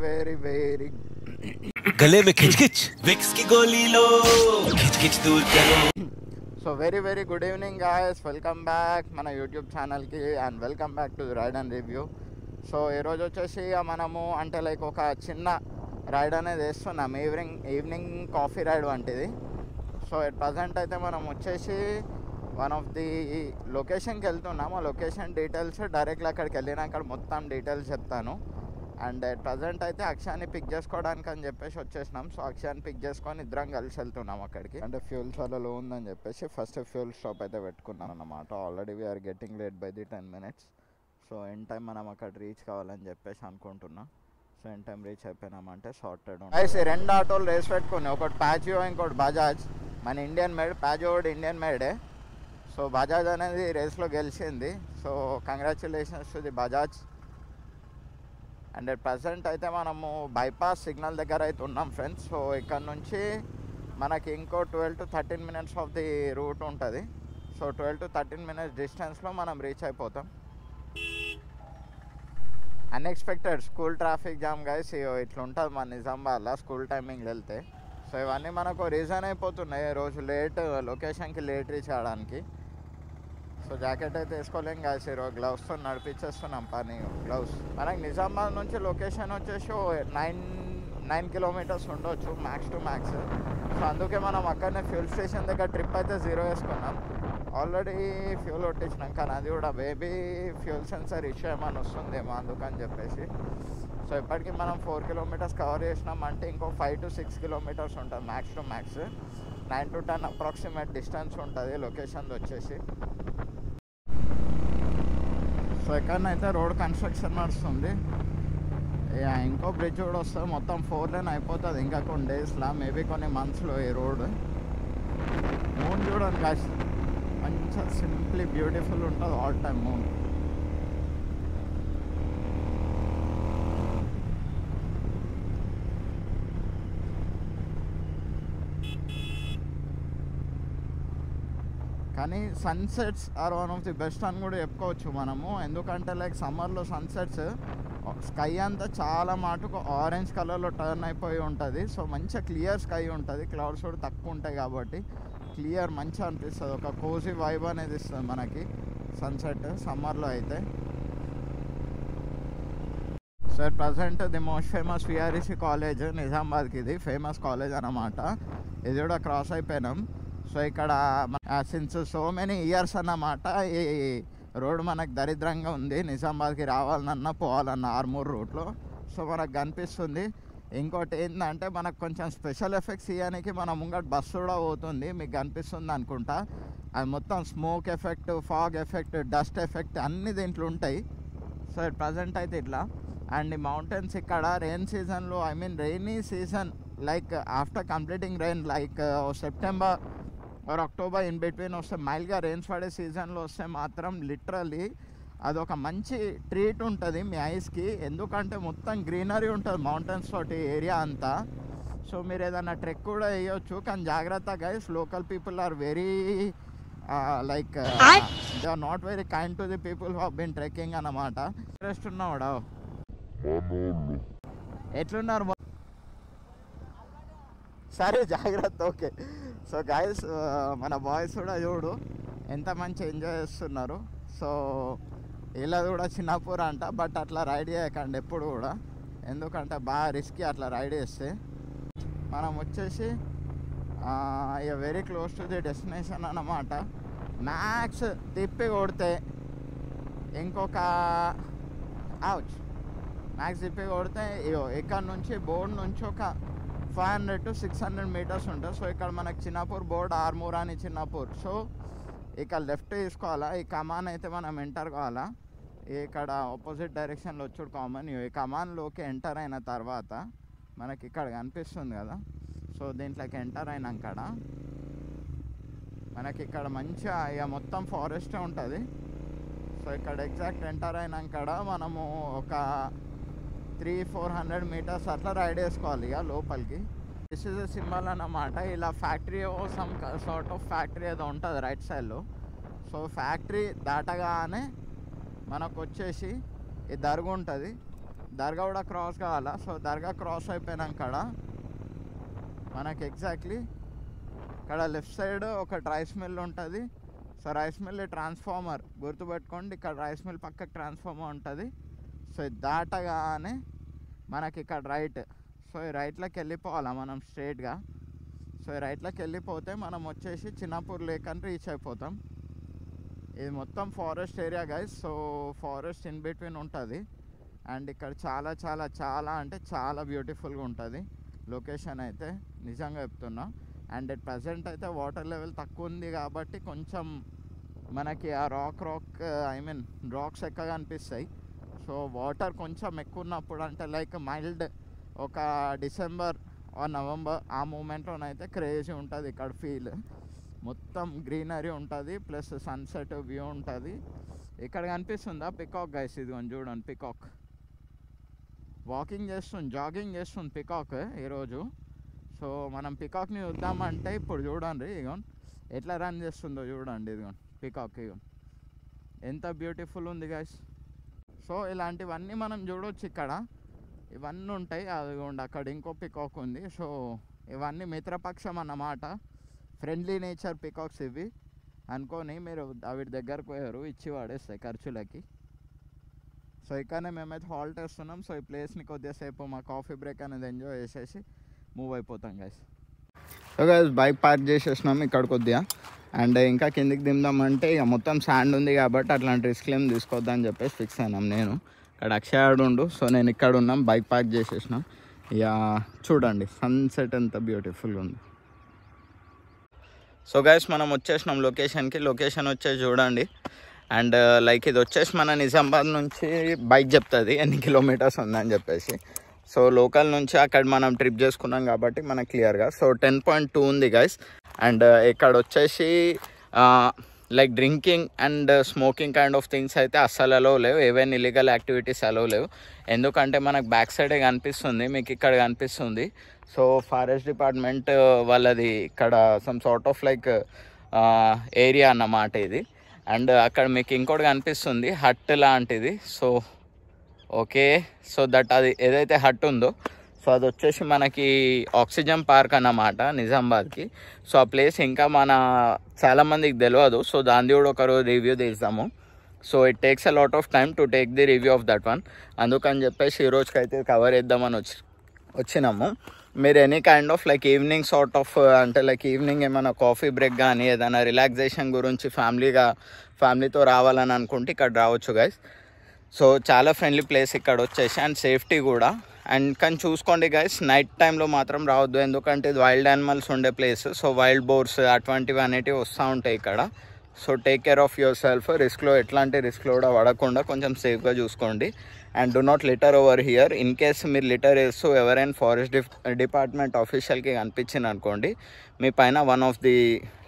Very गले में खिचखिच Vicks की गोली लो खिचखिच दूर करो so very good evening guys, welcome back మన యూట్యూబ్ ఛానల్కి and welcome back to ride and review. So ఈరోజు వచ్చేసి మనము అంటే లైక్ ఒక చిన్న రైడ్ అనేది వేస్తున్నాం, ఈవినింగ్ కాఫీ రైడ్ వంటిది. సో ఎట్ ప్రజెంట్ అయితే మనం వచ్చేసి వన్ ఆఫ్ ది లొకేషన్కి వెళ్తున్నాం. ఆ లొకేషన్ డీటెయిల్స్ డైరెక్ట్గా అక్కడికి వెళ్ళినాక మొత్తం డీటెయిల్స్ చెప్తాను. అండ్ ఎట్ ప్రజెంట్ అయితే అక్షయాన్ని పిక్ చేసుకోవడానికి అని చెప్పేసి వచ్చేసినాం. సో అక్షయాన్ని పిక్ చేసుకొని ఇద్దరం కలిసి వెళ్తున్నాం అక్కడికి. అంటే ఫ్యూల్ చాలా లో ఉందని చెప్పేసి ఫస్ట్ ఫ్యూల్ స్టాప్ అయితే పెట్టుకున్నాను అన్నమాట. Already we're getting late by the 10 minutes. So in time మనం అక్కడ రీచ్ కావాలని చెప్పేసి అనుకుంటున్నాం. సో ఎన్ టైం రీచ్ అయిపోయినామంటే సార్టెడ్ ఉంటుంది. రెండు ఆటోలు రేస్ పెట్టుకుని, ఒకటి ప్యాజియో ఇంకోటి బజాజ్. మన ఇండియన్ మేడ్, ప్యాజియో ఒకటి ఇండియన్ మేడే. సో బజాజ్ అనేది రేస్లో గెలిచింది. So congratulations to the Bajaj. And present అయితే మనము బైపాస్ సిగ్నల్ దగ్గర అయితే ఉన్నాం ఫ్రెండ్స్. సో ఇక్కడ నుంచి మనకి ఇంకో 12 to 13 minutes off the route ఉంటుంది. సో 12 to 13 minutes డిస్టెన్స్లో మనం రీచ్ అయిపోతాం. Unexpected school traffic jam guys, ఇట్లా ఉంటుంది మన నిజామాబాద్లో స్కూల్ టైమింగ్లో వెళ్తే. సో ఇవన్నీ మనకు రీజన్ అయిపోతున్నాయి రోజు లేట్ లొకేషన్కి లేట్ రీచ్ అవ్వడానికి. సో జాకెట్ అయితే వేసుకోలేం గాయస్, ఈరోజు గ్లౌస్తో నడిపించేస్తున్నాం పని. గ్లౌస్ మనకి నిజామాబాద్ నుంచి లొకేషన్ వచ్చేసి 9 kilometers ఉండొచ్చు మ్యాక్స్ టు మ్యాక్స్. సో అందుకే మనం అక్కడనే ఫ్యూల్ స్టేషన్ దగ్గర ట్రిప్ అయితే 0 వేసుకున్నాం. ఆల్రెడీ ఫ్యూల్ కొట్టించినాం, కానీ అది కూడా బేబీ ఫ్యూల్ సెన్సర్ ఇష్యూ ఏమైనా వస్తుందేమో అందుకని చెప్పేసి. సో ఇప్పటికీ మనం 4 kilometers కవర్ చేసినామంటే ఇంకో 5 to 6 kilometers ఉంటుంది max to max. 9 to 10 approximate distance ఉంటుంది లొకేషన్ వచ్చేసి. సో ఎక్కడనైతే రోడ్ కన్స్ట్రక్షన్ నడుస్తుంది. ఇంకో బ్రిడ్జ్ కూడా వస్తుంది, మొత్తం 4 lane అయిపోతుంది ఇంకా కొన్ని డేస్లో, మేబీ కొన్ని మంత్స్లో ఈ రోడ్. మూన్ చూడండి గాయ్స్, మంచిగా సింప్లీ బ్యూటిఫుల్ ఉంటుంది ఆల్ టైమ్ మూన్. కానీ sunsets are one of the best అని కూడా చెప్పుకోవచ్చు మనము. ఎందుకంటే లైక్ సమ్మర్లో సన్సెట్స్ స్కై అంతా చాలా మటుకు ఆరెంజ్ కలర్లో టర్న్ అయిపోయి ఉంటుంది. సో మంచిగా క్లియర్ స్కై ఉంటుంది, క్లౌడ్స్ కూడా తక్కువ ఉంటాయి కాబట్టి క్లియర్ మంచిగా అనిపిస్తుంది. ఒక కోజీ వైబ్ అనేది ఇస్తుంది మనకి సన్సెట్ సమ్మర్లో అయితే. So present the most famous VREC college నిజామాబాద్కి, ఇది ఫేమస్ కాలేజ్ అన్నమాట. ఇది కూడా క్రాస్ అయిపోయినాం. సో ఇక్కడ సిన్స్ సో మెనీ ఇయర్స్ అన్నమాట ఈ రోడ్ మనకు దరిద్రంగా ఉంది. నిజామాబాద్కి రావాలన్నా పోవాలన్నా ఆర్మూర్ రూట్లో. సో మనకు కనిపిస్తుంది. ఇంకోటి ఏంటంటే మనకు కొంచెం స్పెషల్ ఎఫెక్ట్స్ ఇవ్వడానికి మన ముంగట బస్సు కూడా పోతుంది, మీకు కనిపిస్తుంది అనుకుంటా. అది మొత్తం smoke effect, fog effect, dust effect అన్నీ దీంట్లో ఉంటాయి. సో ప్రజెంట్ అయితే ఇట్లా. అండ్ ఈ మౌంటైన్స్ ఇక్కడ రెయిన్ సీజన్లో, I mean rainy season like after completing rain like September or October in between వస్తే మైల్డ్గా రెయిన్స్ పడే సీజన్లో వస్తే మాత్రం లిటరలీ అదొక మంచి ట్రీట్ ఉంటుంది మీ ఐస్కి. ఎందుకంటే మొత్తం గ్రీనరీ ఉంటుంది మౌంటైన్స్ తోటి ఏరియా అంతా. సో మీరు ఏదైనా ట్రెక్ కూడా వేయొచ్చు, కానీ జాగ్రత్త guys, local people are very like they are not very kind to the people who have been trekking అన్నమాట. ఇంట్రెస్ట్ ఉన్నావాడా? ఎట్లున్నారు? సరే జాగ్రత్త, ఓకే. సో గైస్ మన బాయ్స్ కూడా చూడు ఎంత మంచి ఎంజాయ్ చేస్తున్నారు. సో ఇలా కూడా చిన్నపూర్ అంట, బట్ అట్లా రైడ్ చేయకండి ఎప్పుడు కూడా, ఎందుకంటే బాగా రిస్కీ అట్లా రైడ్ చేస్తే. మనం వచ్చేసి very close to the destination అన్నమాట. మ్యాక్స్ తిప్పి కొడితే ఇంకొక మ్యాక్స్ తిప్పి కొడితే ఇక్కడ నుంచి బోర్డు నుంచి ఒక 500 to 600 meters ఉంటుంది. సో ఇక్కడ మనకి చిన్నపూర్ బోర్డ్, ఆర్మూర్ అని చిన్నపూర్. సో ఇక్కడ లెఫ్ట్ తీసుకోవాలా, ఈ కమాన్ అయితే మనం ఎంటర్ కావాలా. ఇక్కడ ఆపోజిట్ డైరెక్షన్లో వచ్చాడు కామన్. ఈ కమాన్లోకి ఎంటర్ అయిన తర్వాత మనకి ఇక్కడ కనిపిస్తుంది కదా. సో దీంట్లోకి ఎంటర్ అయినాక మనకి ఇక్కడ మంచిగా ఇక మొత్తం ఫారెస్టే ఉంటుంది. సో ఇక్కడ ఎగ్జాక్ట్ ఎంటర్ అయినాక మనము ఒక 300-400 meters అట్లా రైడ్ వేసుకోవాలి ఇక లోపలికి. దిస్ ఇస్ ఎ సింబల్ అన్నమాట. ఇలా factory some sort of factory ఏదో ఉంటుంది రైట్ సైడ్లో. సో ఫ్యాక్టరీ దాటగానే మనకు వచ్చేసి ఈ దర్గా ఉంటుంది. దర్గా కూడా క్రాస్ కావాలా. సో దర్గా క్రాస్ అయిపోయినాక మనకి ఎగ్జాక్ట్లీ ఇక్కడ లెఫ్ట్ సైడ్ ఒక రైస్ మిల్ ఉంటుంది. సో రైస్ మిల్ ట్రాన్స్ఫార్మర్ గుర్తుపెట్టుకోండి, ఇక్కడ రైస్ మిల్ పక్కకు ట్రాన్స్ఫార్మర్ ఉంటుంది. సో ఇది దాటగానే మనకి ఇక్కడ రైట్. సో ఈ రైట్లోకి వెళ్ళిపోవాలా మనం స్ట్రైట్గా. సో ఈ రైట్లోకి వెళ్ళిపోతే మనం వచ్చేసి చిన్నపూర్ లేక్ అని రీచ్ అయిపోతాం. ఇది మొత్తం forest area guys. So forest in between ఉంటుంది. అండ్ ఇక్కడ చాలా చాలా చాలా అంటే చాలా బ్యూటిఫుల్గా ఉంటుంది లొకేషన్ అయితే, నిజంగా చెప్తున్నా. అండ్ అట్ ప్రజెంట్ అయితే వాటర్ లెవెల్ తక్కువ ఉంది కాబట్టి కొంచెం మనకి ఆ రాక్స్ ఎక్కగా అనిపిస్తాయి. సో వాటర్ కొంచెం ఎక్కువ ఉన్నప్పుడు అంటే లైక్ మైల్డ్ ఒక డిసెంబర్ ఆర్ నవంబర్ ఆ మూమెంట్లోనైతే క్రేజీ ఉంటుంది ఇక్కడ ఫీల్. మొత్తం గ్రీనరీ ఉంటుంది, ప్లస్ సన్సెట్ వ్యూ ఉంటుంది. ఇక్కడ కనిపిస్తుందా పికాక్ గైస్? ఇది కొంచెం చూడండి, పికాక్ జాగింగ్ చేస్తుంది పికాక్ ఈరోజు. సో మనం పికాక్ని చూద్దామంటే ఇప్పుడు చూడండి ఇగోండి ఎట్లా రన్ చేస్తుందో చూడండి. ఇదిగోండి పికాక్, ఇగోండి ఎంత బ్యూటిఫుల్ ఉంది గైస్. సో ఇలాంటివన్నీ మనం చూడవచ్చు ఇక్కడ, ఇవన్నీ ఉంటాయి. అదిగోండి అక్కడ ఇంకో పికాక్ ఉంది. సో ఇవన్నీ మిత్రపక్షం అన్నమాట, ఫ్రెండ్లీ నేచర్ పికాక్స్ ఇవి అనుకొని మీరు వీటి దగ్గరకు పోయారు ఇచ్చి వాడేస్తాయి ఖర్చులకి. సో ఇక్కడనే మేమైతే హాల్ట్ వేస్తున్నాం. సో ఈ ప్లేస్ని కొద్దిసేపు మా కాఫీ బ్రేక్ అనేది ఎంజాయ్ చేసేసి మూవ్ అయిపోతాం guys. So guys bike park చేసేసినాం ఇక్కడ కొద్దిగా. అండ్ ఇంకా కిందికి దిందామంటే ఇక మొత్తం శాండ్ ఉంది కాబట్టి అట్లాంటి రిస్క్ ఏం తీసుకోవద్దని చెప్పేసి ఫిక్స్ అయినాం. నేను ఇక్కడ అక్షయాడు ఉండు, సో నేను ఇక్కడ ఉన్నాం, బైక్ పార్క్ చేసేసినాం. ఇక చూడండి సన్సెట్ ఎంత బ్యూటిఫుల్గా ఉంది. సో గైస్ మనం వచ్చేసినాం లొకేషన్కి. లొకేషన్ వచ్చేసి చూడండి. అండ్ లైక్ ఇది వచ్చేసి మన నిజామాబాద్ నుంచి బైక్ చెప్తుంది ఎన్ని కిలోమీటర్స్ ఉందని చెప్పేసి. సో లోకల్ నుంచి అక్కడ మనం ట్రిప్ చేసుకున్నాం కాబట్టి మనకు క్లియర్గా. సో 10.2 ఉంది గైస్. అండ్ ఇక్కడ వచ్చేసి like drinking and smoking kind of things అయితే అస్సలు అలో లేవు. ఏవైనా ఇల్లీగల్ యాక్టివిటీస్ అలో లేవు. ఎందుకంటే మనకు బ్యాక్ సైడే కనిపిస్తుంది, మీకు ఇక్కడ కనిపిస్తుంది. సో ఫారెస్ట్ డిపార్ట్మెంట్ వాళ్ళది ఇక్కడ some sort of like area అన్నమాట ఇది. అండ్ అక్కడ మీకు ఇంకోటి కనిపిస్తుంది హట్ లాంటిది. సో ఓకే, సో దట్ అది ఏదైతే హట్ ఉందో సో అది వచ్చేసి మనకి ఆక్సిజన్ పార్క్ అన్నమాట నిజామాబాద్కి. సో ఆ ప్లేస్ ఇంకా మన చాలామందికి తెలియదు. సో దాన్ని కూడా ఒకరోజు రివ్యూ తీస్తాము. So it takes a lot of time to take the review of that one. అందుకని చెప్పేసి ఈ రోజుకైతే కవర్ చేద్దామని వచ్చినాము. మీరు any kind of like evening sort of అంటే లైక్ ఈవినింగ్ ఏమైనా కాఫీ బ్రేక్ కానీ ఏదైనా రిలాక్సేషన్ గురించి ఫ్యామిలీతో రావాలని అనుకుంటే ఇక్కడ రావచ్చు గైస్. సో చాలా ఫ్రెండ్లీ ప్లేస్ ఇక్కడ వచ్చేసి, అండ్ సేఫ్టీ కూడా. అండ్ కానీ చూసుకోండి గైస్, నైట్ టైంలో మాత్రం రావద్దు, ఎందుకంటే ఇది వైల్డ్ యానిమల్స్ ఉండే ప్లేస్. సో వైల్డ్ బోర్స్ అటువంటివి అనేటివి వస్తూ ఉంటాయి ఇక్కడ. So take care of yourself. ఎట్లాంటి రిస్క్లో కూడా పడకుండా కొంచెం సేఫ్గా చూసుకోండి. And do not litter over here. In case మీరు లిటర్ వేస్తూ ఎవరైనా ఫారెస్ట్ డిపార్ట్మెంట్ ఆఫీషియల్కి కనిపించింది అనుకోండి, మీ పైన వన్ ఆఫ్ ది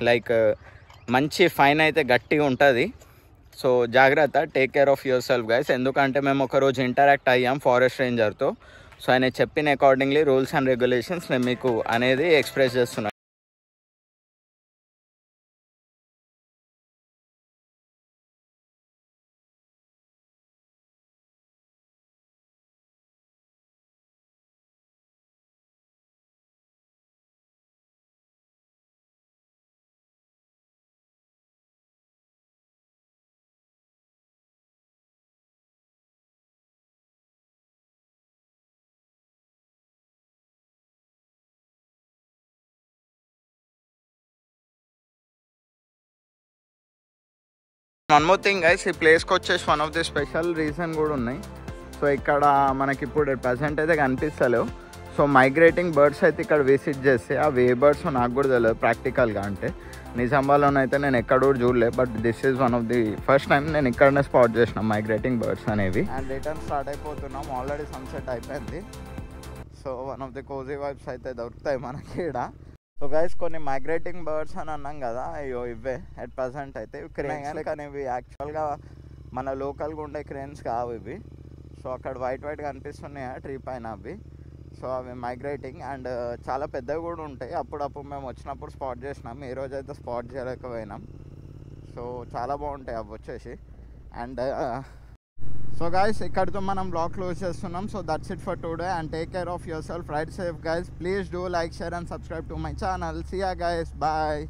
లైక్ మంచి ఫైన్ అయితే గట్టిగా ఉంటుంది. సో జాగ్రత్త, take care of yourself guys. ఎందుకంటే మేము ఒకరోజు ఇంటరాక్ట్ అయ్యాం ఫారెస్ట్ రేంజర్తో. సో ఆయన చెప్పిన అకార్డింగ్లీ రూల్స్ అండ్ రెగ్యులేషన్స్ నేను మీకు అనేది ఎక్స్ప్రెస్ చేస్తున్నాను. వన్ మోర్ థింగ్ గైస్, ఈ ప్లేస్కి వచ్చేసి one of the special reason కూడా ఉన్నాయి. సో ఇక్కడ మనకి ఇప్పుడు ప్రజెంట్ అయితే కనిపిస్తలేవు. సో మైగ్రేటింగ్ బర్డ్స్ అయితే ఇక్కడ విజిట్ చేస్తే అవి ఏ బర్డ్స్ నాకు కూడా తెలియదు ప్రాక్టికల్గా. అంటే నిజామాబాద్లోనైతే నేను ఎక్కడ కూడా చూడలేదు, but this is one of the first time నేను ఇక్కడనే స్పాట్ చేసిన మైగ్రేటింగ్ బర్డ్స్ అనేవి. అండ్ రిటర్న్ స్టార్ట్ అయిపోతున్నాం, ఆల్రెడీ సన్సెట్ అయిపోయింది. So one of the cosy vibes అయితే దొరుకుతాయి మనకి ఇక్కడ. సో గైస్ కొన్ని మైగ్రేటింగ్ బర్డ్స్ అని అన్నాం కదా, అయ్యో ఇవే అట్ ప్రజెంట్ అయితే క్రేన్స్. కానీ ఇవి యాక్చువల్గా మన లోకల్గా ఉండే క్రేన్స్ కావు ఇవి. సో అక్కడ వైట్ కనిపిస్తున్నాయి ట్రీ పైన అవి. సో అవి మైగ్రేటింగ్ అండ్ చాలా పెద్దవి కూడా ఉంటాయి. అప్పుడప్పుడు మేము వచ్చినప్పుడు స్పాట్ చేసినాం, ఈరోజు అయితే స్పాట్ చేయలేకపోయినాం. సో చాలా బాగుంటాయి అవి వచ్చేసి. అండ్ సో గైస్ ఇక్కడితో మనం బ్లాగ్ క్లోజ్ చేస్తున్నాం. So that's it for today and take care of yourself. Ride safe guys. Please do like, share and subscribe to my channel. See ya guys, bye.